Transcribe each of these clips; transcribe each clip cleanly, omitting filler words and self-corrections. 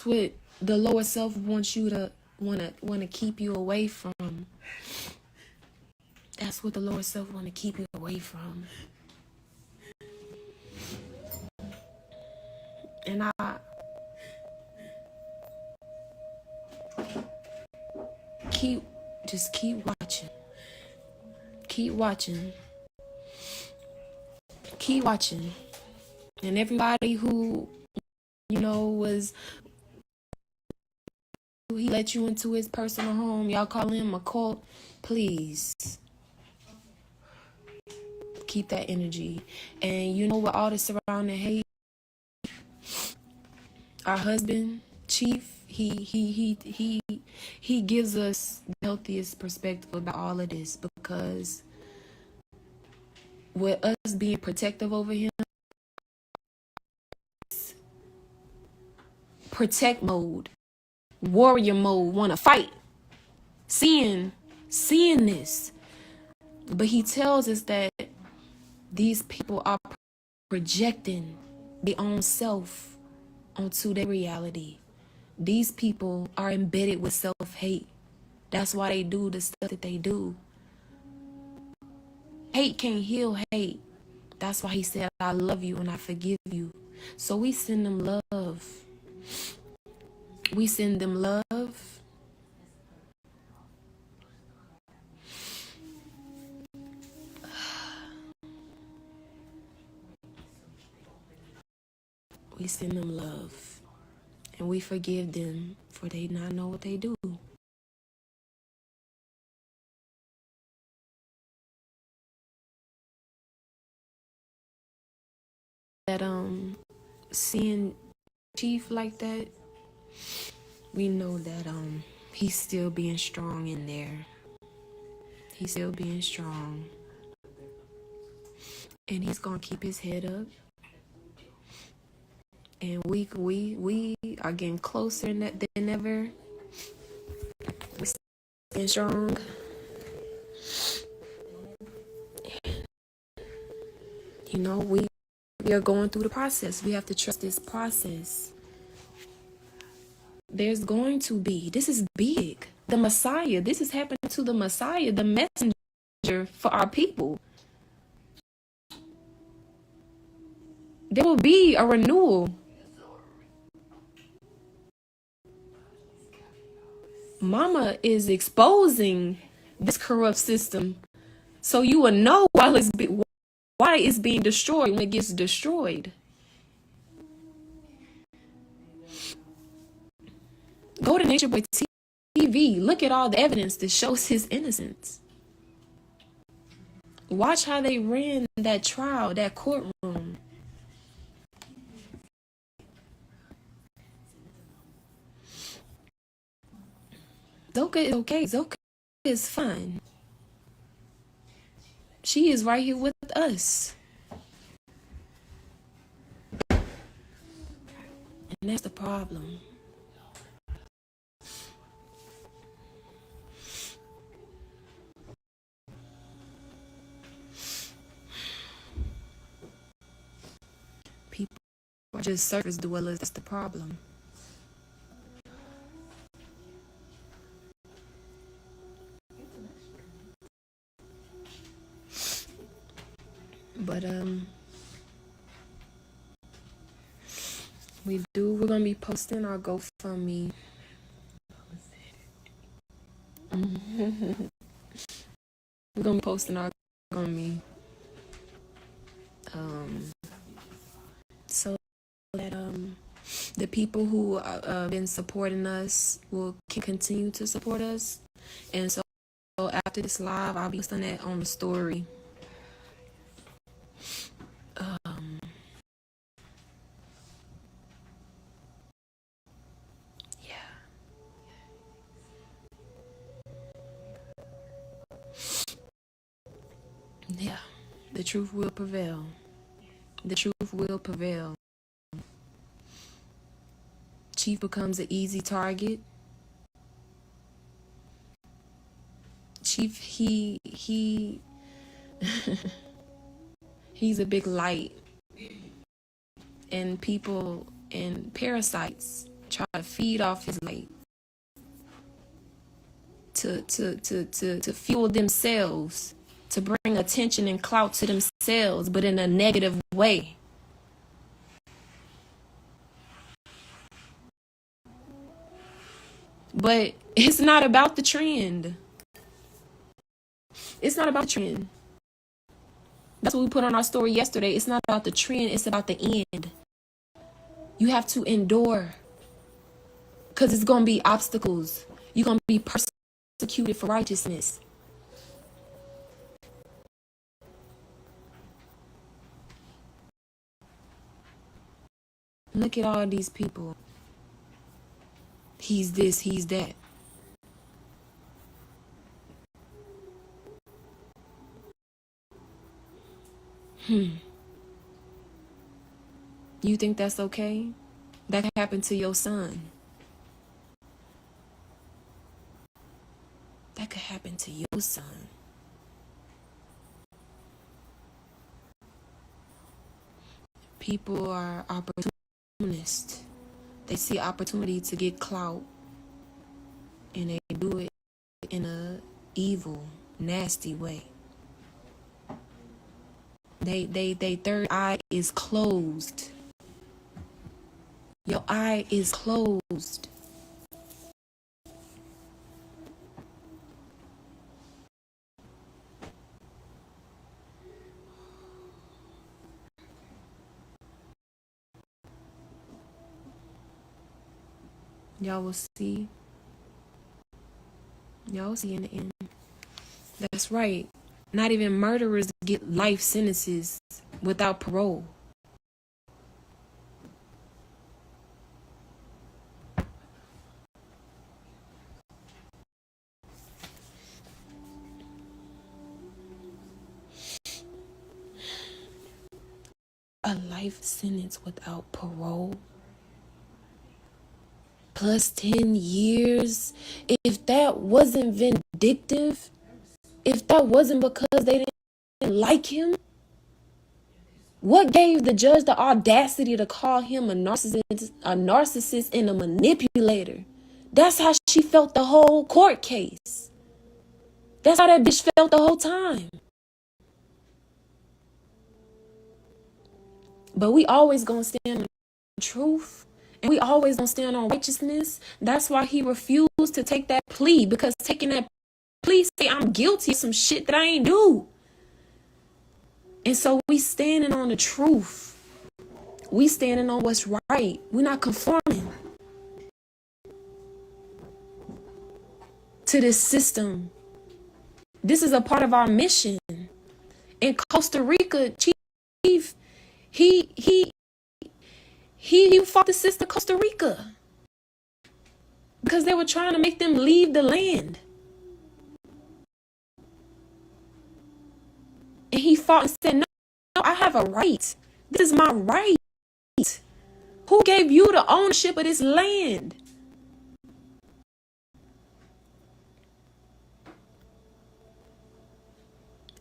That's what the lower self wants you to wanna keep you away from. That's what the lower self want to keep you away from. And keep watching. Keep watching. Keep watching. And everybody who, was, he let you into his personal home, y'all call him a cult, please. Keep that energy. And with all the surrounding hate, our husband, Chief, he gives us the healthiest perspective about all of this, because with us being protective over him, protect mode, warrior mode, want to fight, seeing this. But he tells us that these people are projecting their own self onto their reality. These people are embedded with self-hate. That's why they do the stuff that they do. Hate can't heal hate. That's why he said, I love you and I forgive you. So we send them love. We send them love. We send them love. And we forgive them, for they not know what they do. That seeing Chief like that, we know that he's still being strong in there. He's still being strong. And he's gonna keep his head up. And we are getting closer than ever. We're staying strong. We are going through the process. We have to trust this process. There's going to be, this is big. The Messiah, this is happening to the Messiah, the messenger for our people. There will be a renewal. Mama is exposing this corrupt system, so you will know why it's being destroyed when it gets destroyed. Go to Nature Boy TV. Look at all the evidence that shows his innocence. Watch how they ran that trial, that courtroom. Zoka is okay. Zoka is fine. She is right here with us. And that's the problem. People are just surface dwellers. That's the problem. But we're gonna be posting our GoFundMe. We're gonna be posting our GoFundMe. So that the people who been supporting us can continue to support us. And so after this live, I'll be posting that on the story. Yeah, the truth will prevail. The truth will prevail. Chief becomes an easy target. Chief, he's a big light. And people and parasites try to feed off his light, to fuel themselves, to bring attention and clout to themselves, but in a negative way. But it's not about the trend. It's not about the trend. That's what we put on our story yesterday. It's not about the trend. It's about the end. You have to endure, because it's going to be obstacles. You're going to be persecuted for righteousness. Look at all these people. He's this, he's that. You think that's okay? That could happen to your son. That could happen to your son. People are opportunists. They see opportunity to get clout, and they do it in a evil, nasty way. They third eye is closed. Your eye is closed. Y'all will see. Y'all will see in the end. That's right. Not even murderers get life sentences without parole. A life sentence without parole. Plus 10 years. If that wasn't vindictive, if that wasn't because they didn't like him, what gave the judge the audacity to call him a narcissist and a manipulator? That's how she felt the whole court case. That's how that bitch felt the whole time. But we always gonna stand on the truth. And we always gonna stand on righteousness. That's why he refused to take that plea. Because taking that plea, say I'm guilty of some shit that I ain't do. And so we standing on the truth. We standing on what's right. We're not conforming to this system. This is a part of our mission. In Costa Rica, Chief, he fought the system of Costa Rica because they were trying to make them leave the land. And he fought and said, no, I have a right. This is my right. Who gave you the ownership of this land?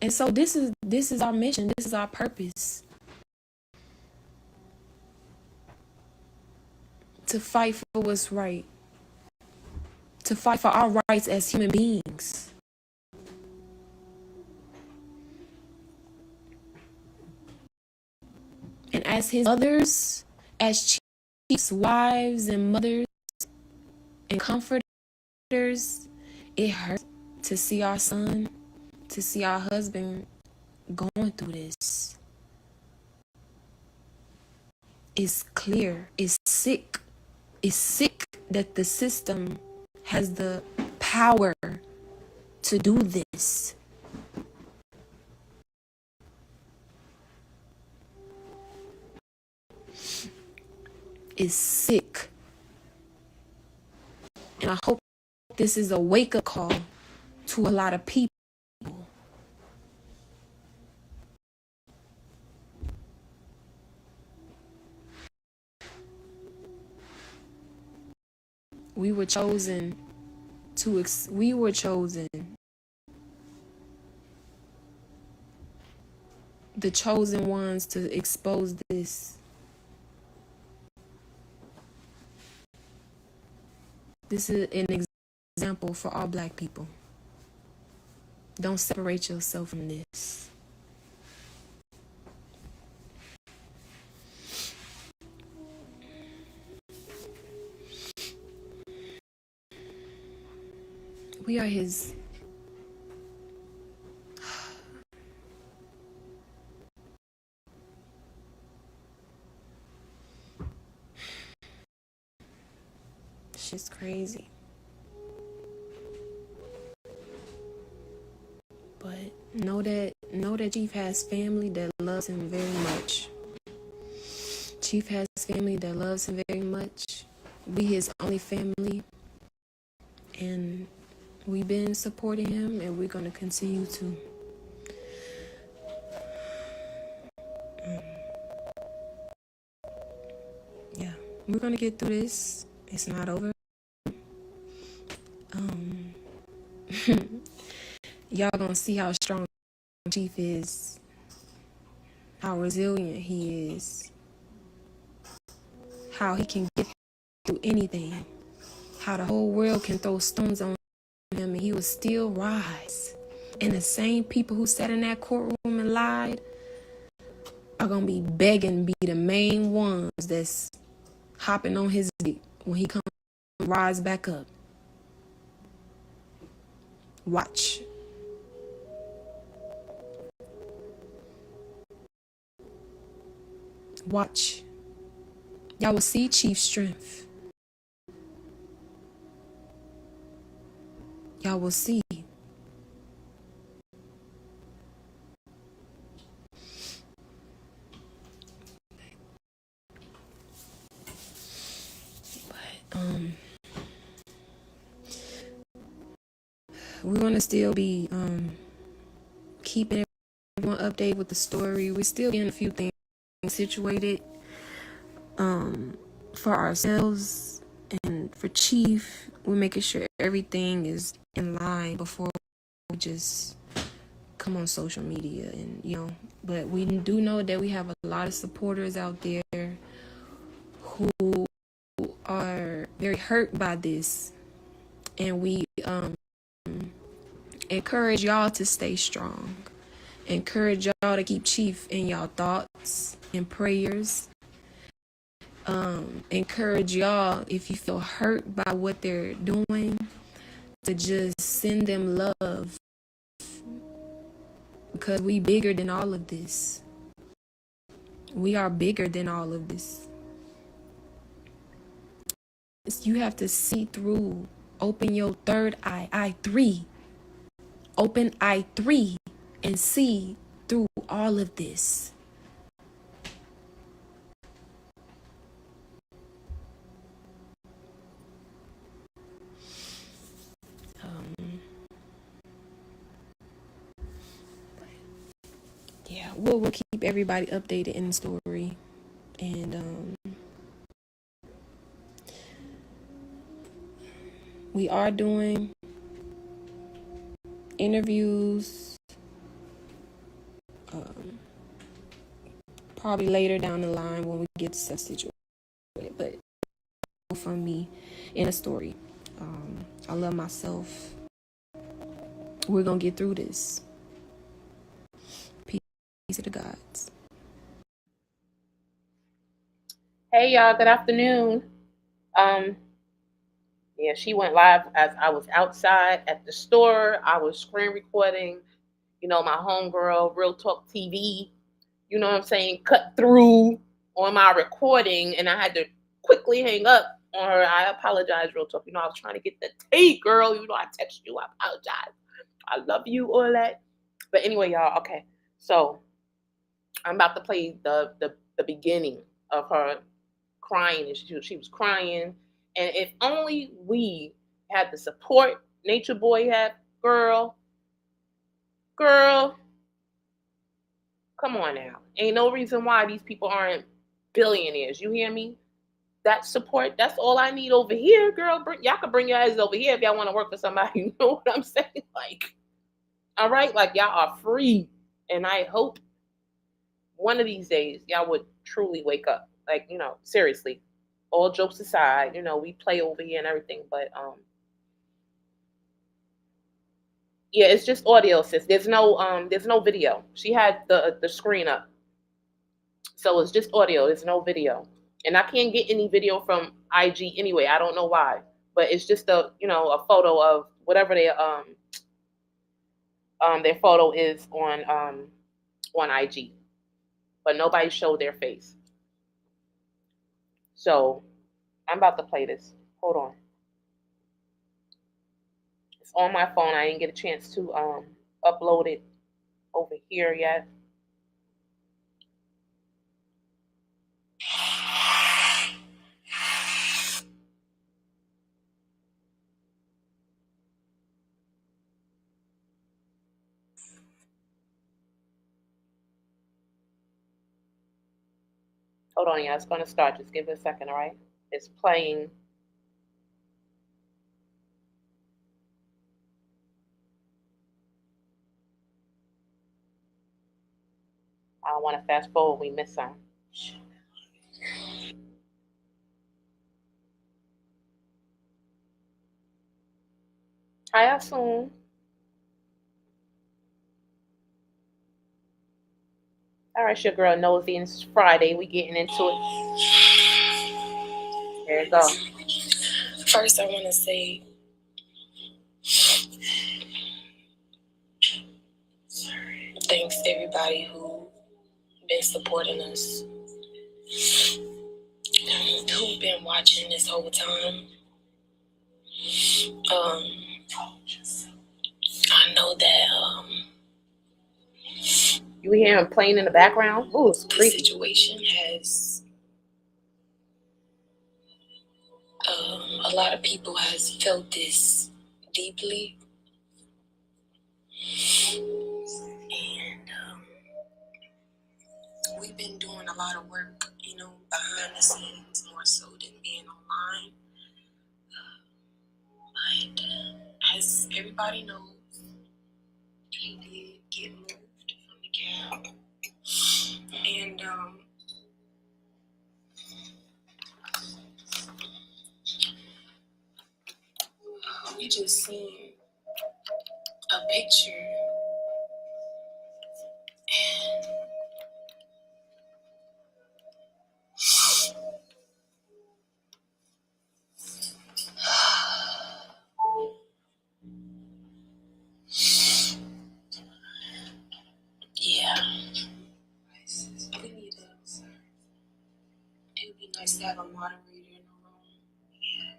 And so this is our mission. This is our purpose. To fight for what's right. To fight for our rights as human beings. And as his mothers, as chiefs, wives, and mothers, and comforters, it hurts to see our son, to see our husband going through this. It's clear. It's sick. It's sick that the system has the power to do this. Is sick. And I hope this is a wake-up call to a lot of people. We were chosen. The chosen ones to expose this. This is an example for all Black people. Don't separate yourself from this. We are his. Shit's crazy. But know that Chief has family that loves him very much. Chief has family that loves him very much. We his only family. And we've been supporting him, and we're going to continue to. Yeah, we're going to get through this. It's not over. Y'all going to see how strong Chief is, how resilient he is, how he can get through anything, how the whole world can throw stones on him and he will still rise. And the same people who sat in that courtroom and lied are going to be begging to be the main ones that's hopping on his dick when he comes rise back up. Watch. Watch. Y'all will see Chief's strength. Y'all will see. But we're gonna still be keeping everyone updated with the story. We're still getting a few things situated for ourselves and for Chief. We're making sure everything is in line before we just come on social media and but we do know that we have a lot of supporters out there who are very hurt by this, and we encourage y'all to stay strong. Encourage y'all to keep Chief in y'all thoughts and prayers. Encourage y'all, if you feel hurt by what they're doing, to just send them love, because we bigger than all of this. We are bigger than all of this. You have to see through. Open your third eye, eye 3. Open eye 3 and see through all of this. Yeah, we'll keep everybody updated in the story, and we are doing interviews probably later down the line when we get stuff situated, but from me in a story. I love myself. We're gonna get through this. Peace to the gods. Hey y'all, good afternoon. Yeah, she went live as I was outside at the store. I was screen recording, my homegirl, Real Talk TV, you know what I'm saying, cut through on my recording, and I had to quickly hang up on her. I apologize, Real Talk. I was trying to get the tea, girl. I text you. I apologize. I love you, all that. But anyway, y'all, okay. So I'm about to play the beginning of her crying, and she was crying. And if only we had the support Nature Boy had, girl, come on now. Ain't no reason why these people aren't billionaires. You hear me? That support, that's all I need over here, girl. Y'all can bring your asses over here if y'all want to work for somebody. You know what I'm saying? Like, all right, like y'all are free. And I hope one of these days y'all would truly wake up. Like, seriously, all jokes aside, you know, we play over here and everything, but yeah, it's just audio, sis. There's no video. She had the screen up, so it's just audio. There's no video, and I can't get any video from IG anyway. I don't know why, but it's just a photo of whatever their photo is on IG, but nobody showed their face. So I'm about to play this. Hold on. It's on my phone. I didn't get a chance to upload it over here yet. Hold on, yeah, it's gonna start. Just give it a second, all right? It's playing. I don't want to fast forward. We miss some. Hi, Asun. All right, your girl Nosey, and it's Friday. We getting into it. There you go. First, I want to say thanks to everybody who been supporting us, who've been watching this whole time. I know that You hear him playing in the background? Ooh, it's the creepy. situation has a lot of people has felt this deeply, and we've been doing a lot of work, behind the scenes more so than being online. But as everybody knows, he did get moved from the cab, and we just seen a picture, and yeah, we need it would be nice to have a moderator in the room. Yeah.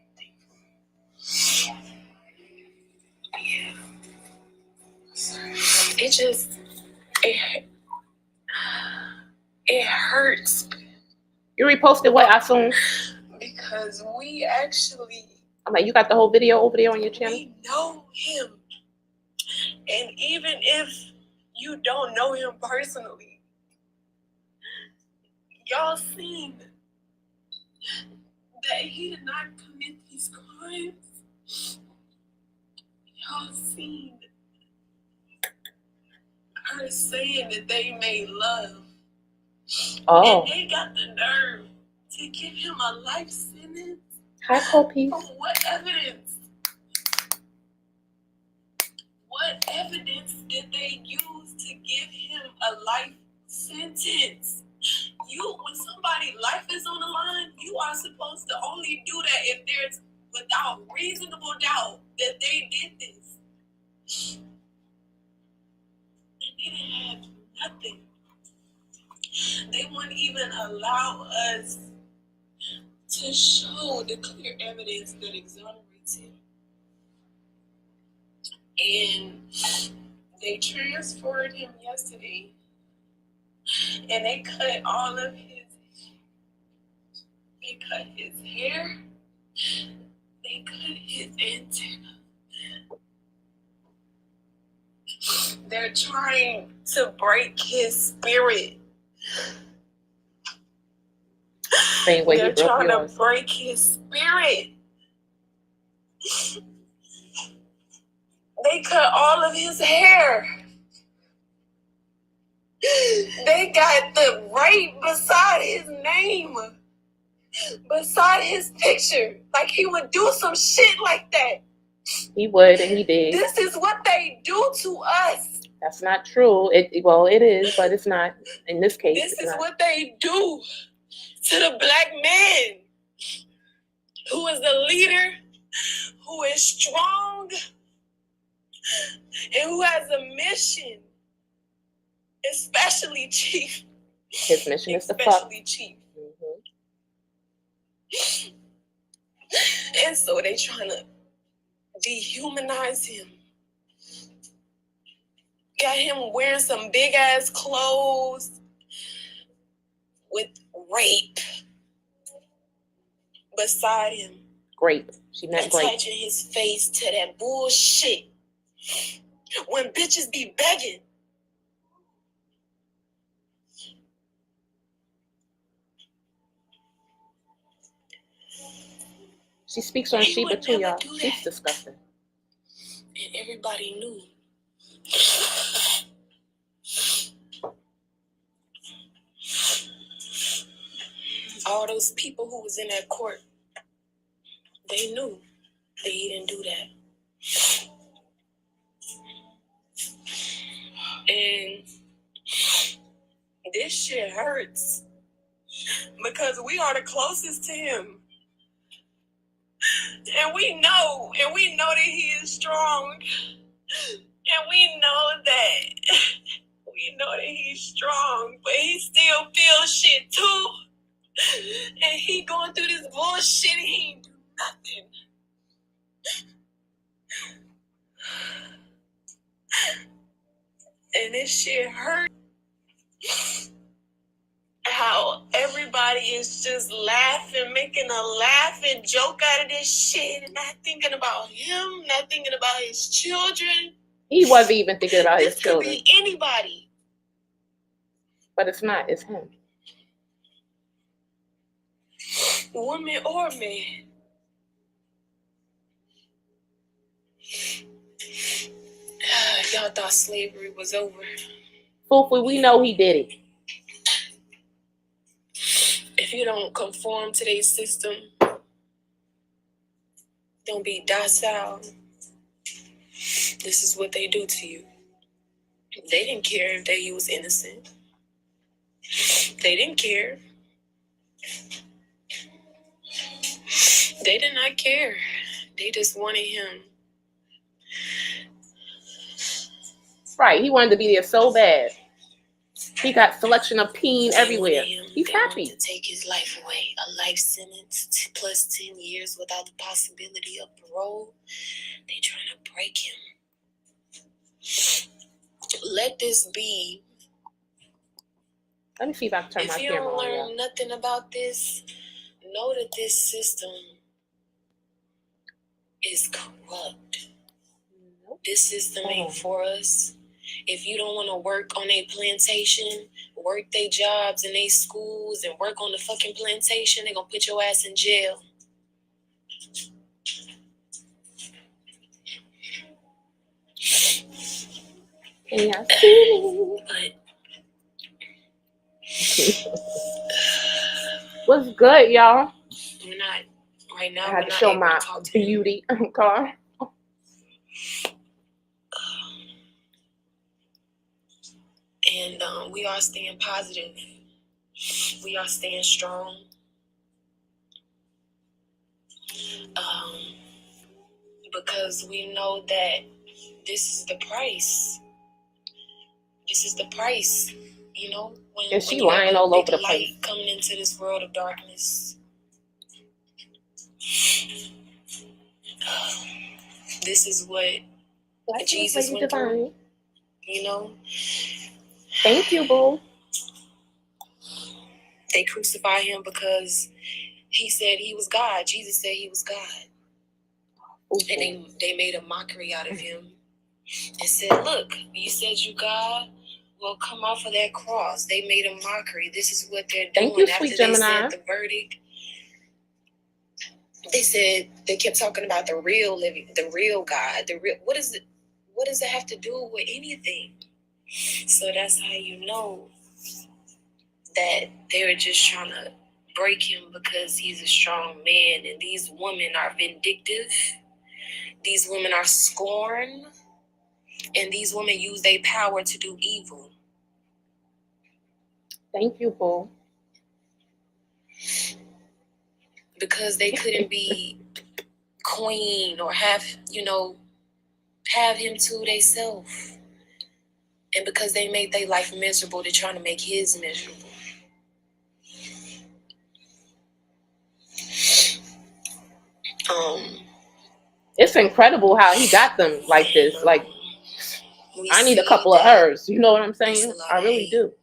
It just it hurts You reposted what, Asun? because we actually I'm like, you got the whole video over there on your channel? we know him, and even if you don't know him personally, y'all seen that he did not commit these crimes. Y'all seen her saying that they made love. Oh. And they got the nerve to give him a life sentence. Hi, Kopi. For what evidence? What evidence did they use to give him a life sentence? When somebody's life is on the line, you are supposed to only do that if there's without reasonable doubt that they did this. And they didn't have nothing. They wouldn't even allow us to show the clear evidence that exonerates him. And they transferred him yesterday, and they cut all of his hair, they cut his antenna. They're trying to break his spirit. Same way They're he broke trying yours. to break his spirit. They cut all of his hair. They got the right beside his name. beside his picture. Like he would do some shit like that. He would, and he did. This is what they do to us. That's not true. It is, but it's not in this case. This is what they do to the black man who is the leader, who is strong, and who has a mission. Especially Chief. His mission is to fuck. Especially Chief. And so they trying to dehumanize him. Got him wearing some big ass clothes with rape beside him. Grape. She meant grape. Attaching his face to that bullshit. When bitches be begging. She speaks on Sheba too, y'all. She's disgusting. And everybody knew. All those people who was in that court, they knew that he didn't do that. And this shit hurts because we are the closest to him. And we know that he is strong. And we know that he's strong, but he still feels shit too. And he going through this bullshit and he ain't do nothing. And this shit hurt. How everybody is just laughing, making a laughing joke out of this shit and not thinking about him, not thinking about his children. He wasn't even thinking about his children. This could be anybody. But it's not, it's him. Woman or man. Y'all thought slavery was over. Fufu, we know he did it. If you don't conform to their system, don't be docile, this is what they do to you. They didn't care if he was innocent. They didn't care. They did not care. They just wanted him. Right, he wanted to be there so bad. He got selection of peen everywhere. He's happy. To take his life away, a life sentence plus 10 years without the possibility of parole. They trying to break him. Let this be. Let me see if I can turn my camera on. If you don't learn nothing about this, know that this system is corrupt. This system ain't for us. If you don't want to work on a plantation, work their jobs in their schools, and work on the fucking plantation, they're going to put your ass in jail. Yeah. But what's good, y'all? We're not, right now, I had to show my beauty car. And we are staying positive. We are staying strong. Because we know that this is the price. This is the price, you know? When she lying all over the place. Light coming into this world of darkness. This is what Jesus went through. You know? Thank you, boo. They crucified him because he said he was God. Jesus said he was God. And they made a mockery out of him and said, look, you said you God? Well, come off of that cross. They made a mockery. This is what they're doing. Thank you, after sweet Gemini. They said the verdict. They kept talking about the real living, the real God. What does it have to do with anything? So that's how you know that they were just trying to break him because he's a strong man. And these women are vindictive. These women are scorned. And these women use their power to do evil. Thank you, Paul. Because they couldn't be queen or have him to themselves. And because they made their life miserable, they're trying to make his miserable. It's incredible how he got them like this. Like, I need a couple of hers. You know what I'm saying? I really do.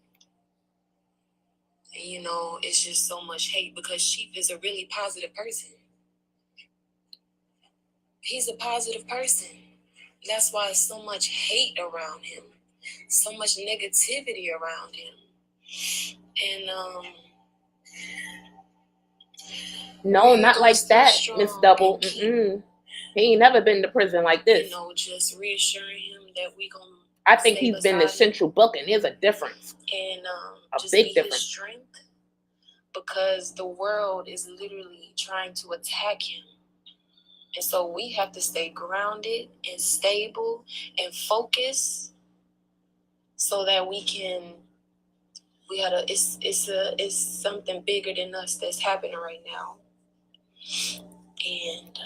And, it's just so much hate because Chief is a really positive person. He's a positive person. That's why so much hate around him. So much negativity around him. And, no, not like that, Miss Double. He ain't never been to prison like this. Just reassuring him that we gonna. I think he's been to Central Booking. There's a difference. And a just big be difference. His strength, because the world is literally trying to attack him. And so we have to stay grounded and stable and focused so that it's something bigger than us that's happening right now. And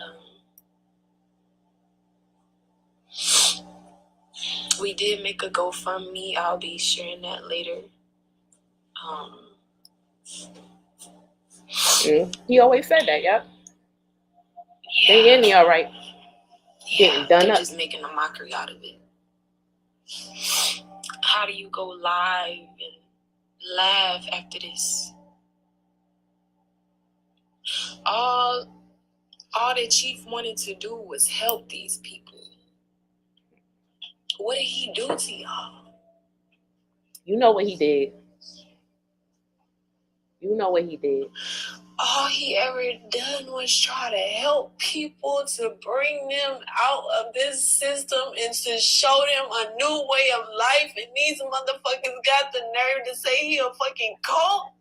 we did make a GoFundMe. I'll be sharing that later. He always said that, yep. They in there, all right. Getting done up. Just making a mockery out of it. How do you go live and laugh after this? All the Chief wanted to do was help these people. What did he do to y'all? You know what he did. All he ever done was try to help people, to bring them out of this system and to show them a new way of life. And these motherfuckers got the nerve to say he a fucking cult.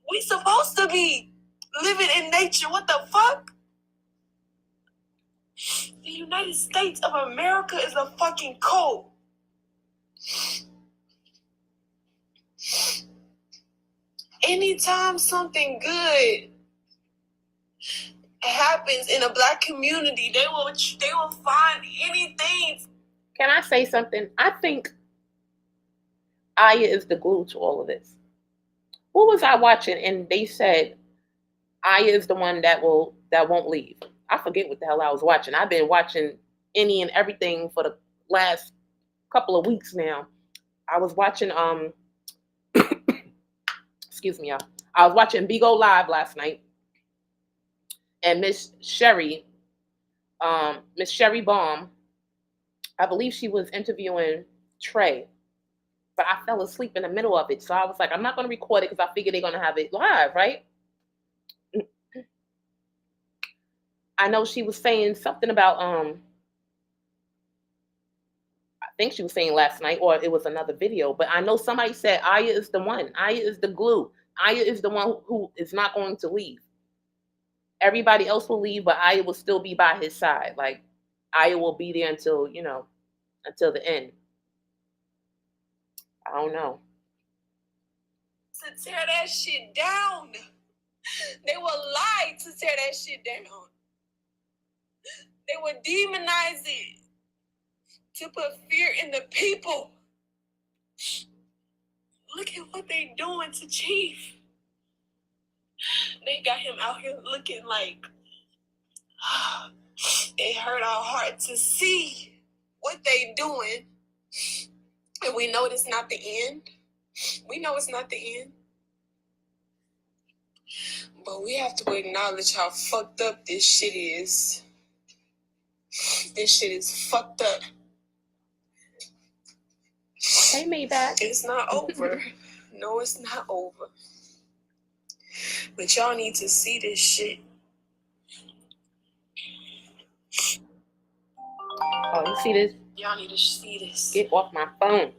We supposed to be living in nature. What the fuck? The United States of America is a fucking cult. Anytime something good happens in a black community, they will find anything. Can I say something? I think Aya is the glue to all of this. What was I watching? And they said Aya is the one that won't leave. I forget what the hell I was watching. I've been watching any and everything for the last couple of weeks now. I was watching excuse me, y'all. I was watching Bigo Live last night, and Miss Sherry Baum, I believe she was interviewing Trey, but I fell asleep in the middle of it. So I was like, I'm not going to record it because I figured they're going to have it live, right? I know she was saying something about, I think she was saying last night, or it was another video, but I know somebody said Aya is the one. Aya is the glue. Aya is the one who is not going to leave. Everybody else will leave, but Aya will still be by his side. Like, Aya will be there until the end. I don't know. To tear that shit down. They will lie to tear that shit down. They will demonize it to put fear in the people. Look at what they doing to Chief. They got him out here looking like it hurt our heart to see what they doing. And we know it's not the end. We know it's not the end. But we have to acknowledge how fucked up this shit is. This shit is fucked up. Hey, Maybach. It's not over. No, it's not over. But y'all need to see this shit. Oh, you see this? Y'all need to see this. Get off my phone.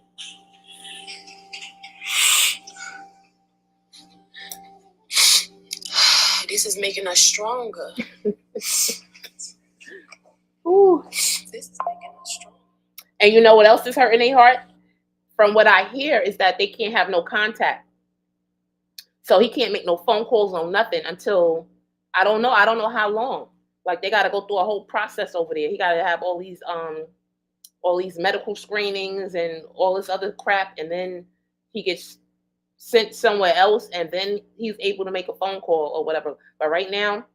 This is making us stronger. Ooh. This is making us stronger. And you know what else is hurting their heart? From what I hear is that they can't have no contact. So he can't make no phone calls on nothing until I don't know how long. Like they gotta go through a whole process over there. He gotta have all these medical screenings and all this other crap, and then he gets sent somewhere else, and then he's able to make a phone call or whatever. But right now,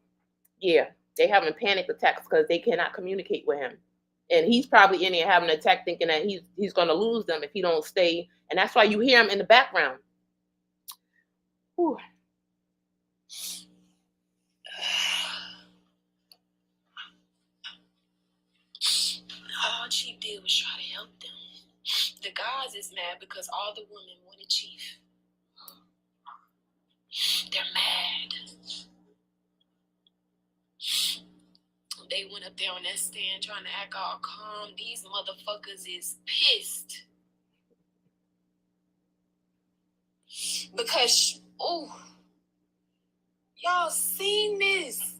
yeah, they having panic attacks because they cannot communicate with him. And he's probably in there having an attack thinking that he's going to lose them if he don't stay. And that's why you hear him in the background. Whew. All Chief did was try to help them. The guys is mad because all the women wanted Chief. They're mad. They went up there on that stand trying to act all calm. These motherfuckers is pissed. Because, y'all seen this.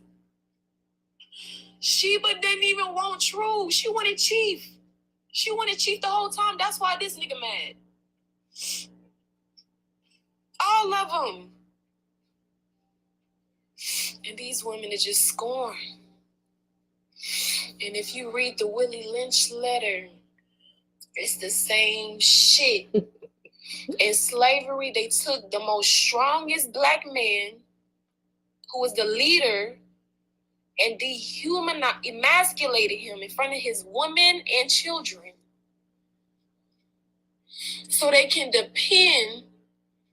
Sheba didn't even want True. She wanted Chief. She wanted Chief the whole time. That's why this nigga mad. All of them. And these women are just scorned. And if you read the Willie Lynch letter, it's the same shit. In slavery, they took the most strongest black man, who was the leader, and emasculated him in front of his women and children, so they can depend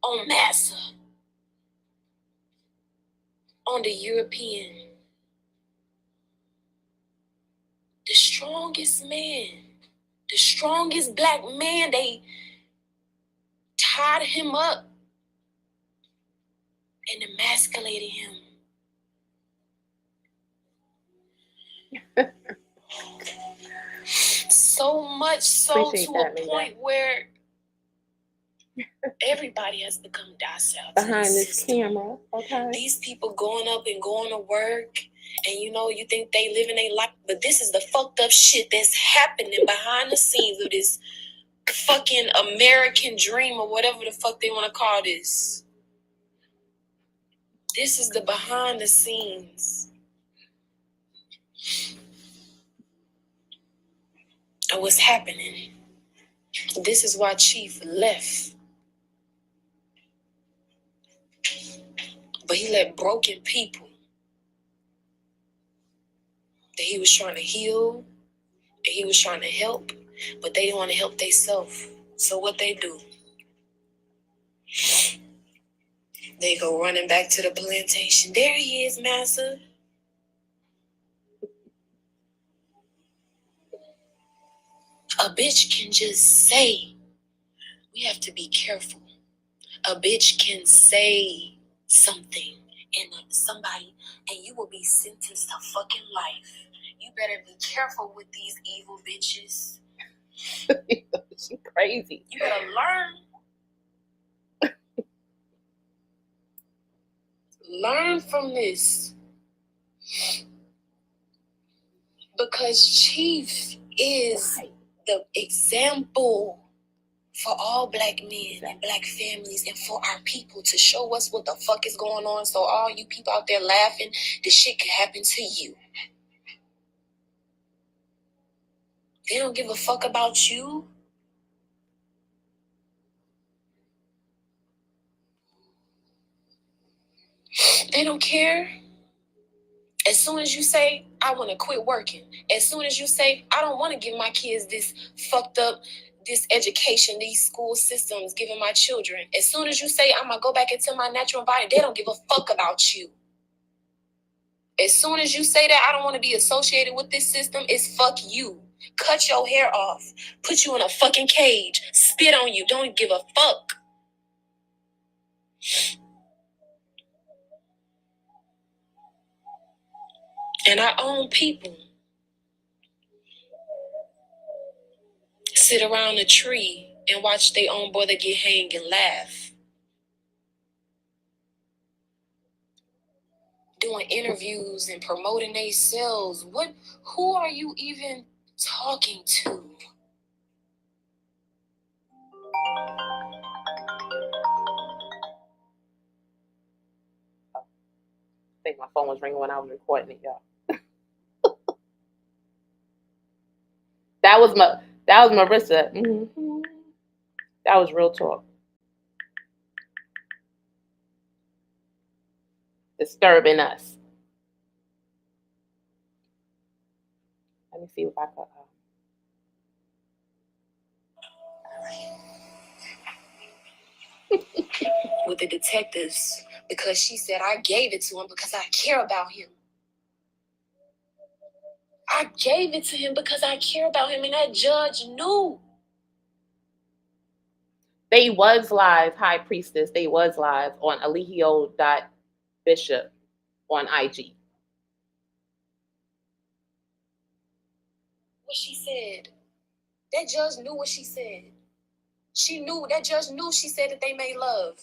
on massa, on the European. The strongest man, the strongest black man, they tied him up and emasculated him. So much so Appreciate to that, a point where everybody has become docile behind to this camera. Okay. These people going up and going to work, and you think they living their life, but this is the fucked up shit that's happening behind the scenes of this fucking American dream, or whatever the fuck they want to call this. This is the behind the scenes of what's happening. This is why Chief left. But he let broken people that he was trying to heal and he was trying to help, but they didn't want to help themselves. So what they do? They go running back to the plantation. There he is, massa. A bitch can just say, we have to be careful. A bitch can say something and somebody, and you will be sentenced to fucking life. You better be careful with these evil bitches. She's crazy. You better learn. Learn from this. Because Chief is the example for all black men and black families and for our people, to show us what the fuck is going on. So all you people out there laughing, this shit could happen to you. They don't give a fuck about you. They don't care. As soon as you say, I want to quit working, as soon as you say, I don't want to give my kids this fucked up, this education, these school systems giving my children, as soon as you say, I'm going to go back into my natural body, they don't give a fuck about you. As soon as you say that, I don't want to be associated with this system, it's fuck you. Cut your hair off, put you in a fucking cage, spit on you, don't give a fuck. And our own people sit around a tree and watch their own brother get hanged and laugh. doing interviews and promoting themselves. Who are you even talking to? I think my phone was ringing when I was recording it, y'all. That was Marissa. Mm-hmm. That was real talk. Disturbing us. Let me see if I can. With the detectives, because she said I gave it to him because I care about him. I gave it to him because I care about him, and that judge knew. They was live, High Priestess. They was live on Alihio.Bishop on IG. What she said. That judge knew what she said. That judge knew she said that they made love.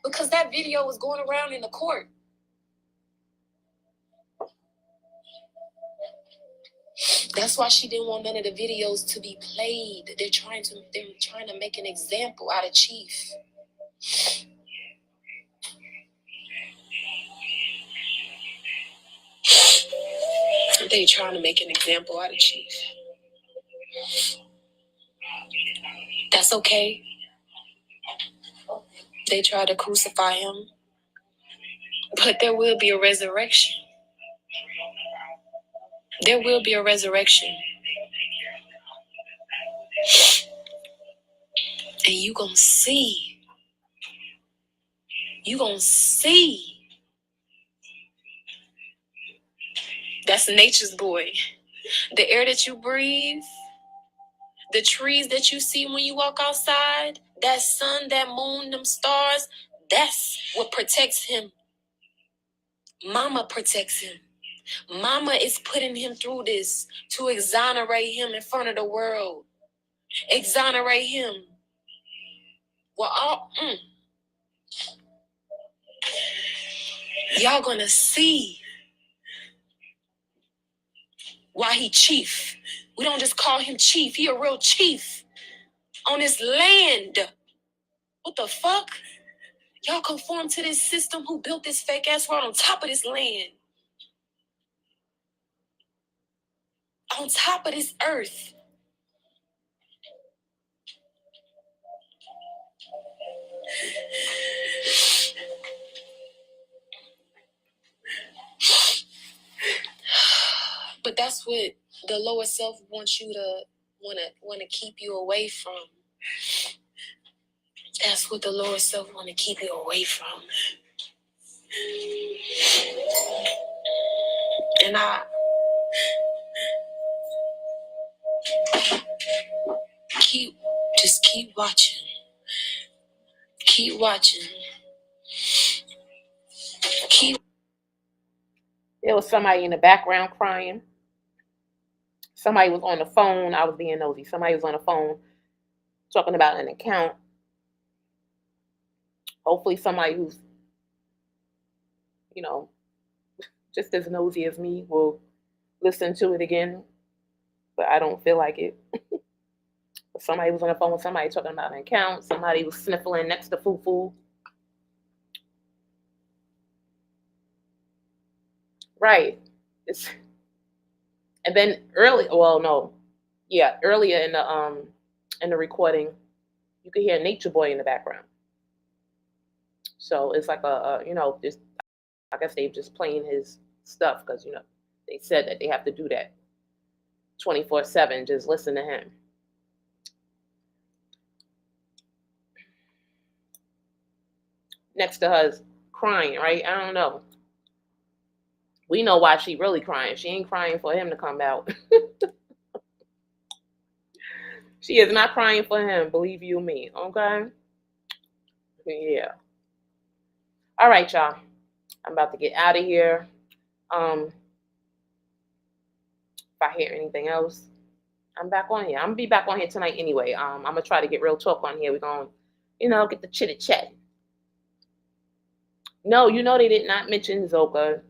Because that video was going around in the court. That's why she didn't want none of the videos to be played. They're trying to make an example out of Chief. They're trying to make an example out of Chief. That's okay. They try to crucify him. But there will be a resurrection. There will be a resurrection. And you gonna see. You gonna see. That's nature's boy. The air that you breathe, the trees that you see when you walk outside, that sun, that moon, them stars, that's what protects him. Mama protects him. Mama is putting him through this to exonerate him in front of the world. Exonerate him. Well, y'all gonna see why he chief. We don't just call him chief. He a real chief on this land. What the fuck? Y'all conform to this system who built this fake ass world on top of this land. On top of this earth. But that's what the lower self wants you to wanna keep you away from. That's what the lower self want to keep you away from. And keep watching. Keep watching. There was somebody in the background crying. Somebody was on the phone. I was being nosy. Somebody was on the phone talking about an account. Hopefully somebody who's, just as nosy as me will listen to it again. But I don't feel like it. Somebody was on the phone with somebody talking about an account. Somebody was sniffling next to Fufu. Right. And then earlier in the recording, you could hear Nature Boy in the background. So it's like just, I guess they're just playing his stuff because they said that they have to do that 24/7. Just listen to him. Next to her is crying, right? I don't know. We know why she really crying. She ain't crying for him to come out. She is not crying for him, believe you me. Okay? Yeah. All right, y'all. I'm about to get out of here. If I hear anything else, I'm back on here. I'm gonna be back on here tonight anyway. I'm gonna try to get real talk on here. We're gonna, get the chitty chat. No, you know they did not mention Zoka.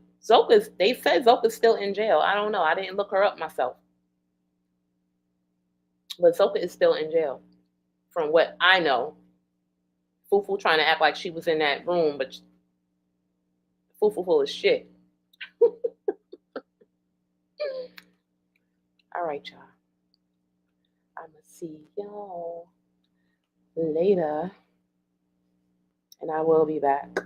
They said Zoka's still in jail. I don't know. I didn't look her up myself. But Zoka is still in jail, from what I know. Fufu trying to act like she was in that room, but Fufu full of shit. All right, y'all. I'ma see y'all later, and I will be back.